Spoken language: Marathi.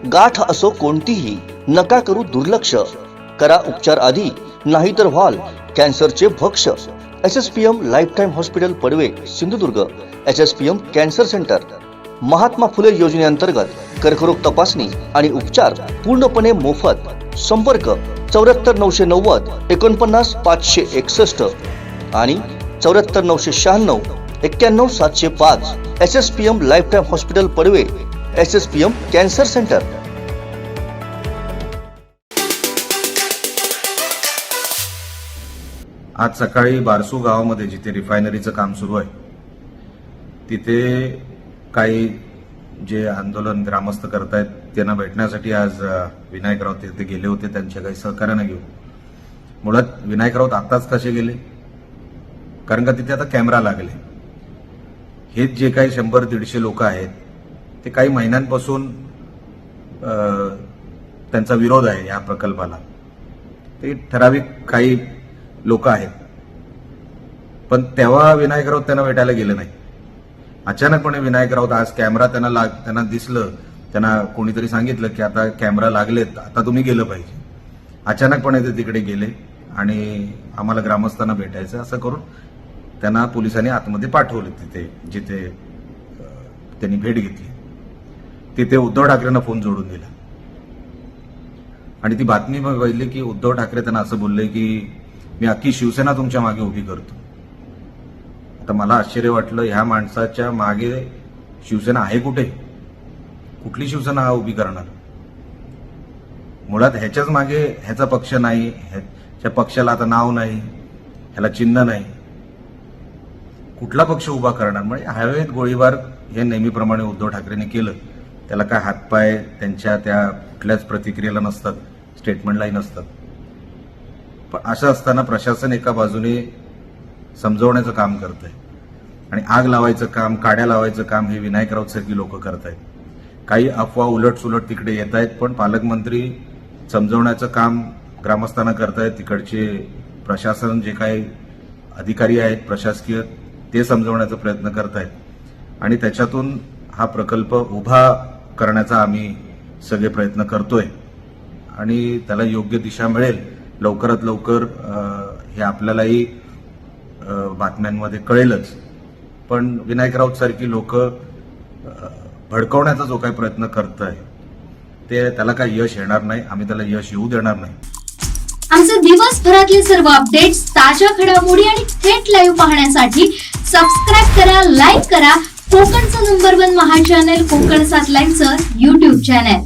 गाठ असो कोणतीही, नका करू दुर्लक्ष. करा उपचार आधी, नाहीतर व्हाल कॅन्सरचे भक्ष. SSPM lifetime hospital Padve Sindhudurg. SSPM cancer centre. Mahatma Phule योजनेअंतर्गत कर्करोग तपासणी आणि उपचार पूर्णपणे मोफत. संपर्क 74 990 49 561 आणि 74 996 91 705. SSPM lifetime hospital Padve. SSPM cancer centre. आज सकाळी बारसू गावामध्ये जिथे रिफायनरीचं काम सुरू आहे तिथे काही जे आंदोलन ग्रामस्थ करतायत त्यांना भेटण्यासाठी आज विनायक राऊत तिथे गेले होते, त्यांच्या काही सहकार्यानं घेऊन. मुळात विनायक राऊत आताच कसे गेले, कारण का तिथे आता कॅमेरा लागले. हे जे काही 100-150 लोक आहेत ते काही महिन्यांपासून त्यांचा विरोध आहे या प्रकल्पाला. ते ठराविक काही लोक आहेत, पण तेव्हा विनायक राऊत त्यांना भेटायला गेले नाही. अचानकपणे विनायक राऊत आज कॅमेरा त्यांना दिसलं, त्यांना कोणीतरी सांगितलं की आता कॅमेरा लागलेत, आता तुम्ही गेलं पाहिजे. अचानकपणे ते तिकडे गेले आणि आम्हाला ग्रामस्थांना भेटायचं असं करून त्यांना पोलिसांनी आतमध्ये पाठवले. तिथे जिथे त्यांनी भेट घेतली तिथे उद्धव ठाकरेंना फोन जोडून दिला आणि ती बातमी मग बघितली की उद्धव ठाकरे त्यांना असं बोलले की मी अख्खी शिवसेना तुमच्या मागे उभी करतो. आता मला आश्चर्य वाटलं, ह्या माणसाच्या मागे शिवसेना आहे कुठे? कुठली शिवसेना हा उभी करणार? मुळात ह्याच्याच मागे ह्याचा पक्ष नाही, ह्याच्या पक्षाला आता नाव नाही, ह्याला चिन्ह नाही. कुठला पक्ष उभा करणार? म्हणजे हवेत गोळीबार हे नेहमीप्रमाणे उद्धव ठाकरेंनी केलं. त्याला काय हातपाय त्यांच्या त्या कुठल्याच प्रतिक्रियेला नसतात, स्टेटमेंटलाही नसतात. पण असं असताना प्रशासन एका बाजूने समजवण्याचं काम करत आहे आणि आग लावायचं काम, काड्या लावायचं काम हे विनायक राऊत सारखी लोक करत आहेत. काही अफवा उलटसुलट तिकडे येत आहेत, पण पालकमंत्री समजवण्याचं काम ग्रामस्थांना करतायत. तिकडचे प्रशासन जे काही अधिकारी आहेत प्रशासकीय ते समजवण्याचा प्रयत्न करतायत आणि त्याच्यातून हा प्रकल्प उभा करण्याचा आम्ही सगळे प्रयत्न करतोय आणि त्याला योग्य दिशा मिळेल लवकरात लवकर. हे आपल्यालाही बातम्यांमध्ये कळेलच. पण विनायक राऊत सारखी लोक भडकवण्याचा जो काही प्रयत्न करत आहे ते त्याला काही यश येणार नाही. आम्ही त्याला यश येऊ देणार नाही. आमचे दिवसभरातले सर्व अपडेट्स, ताज्या घडामोडी आणि थेट लाईव्ह पाहण्यासाठी सबस्क्राईब करा, लाईक करा कोकणचं नंबर 1 महा चॅनल कोकण 7 लाईनचं YouTube चॅनल.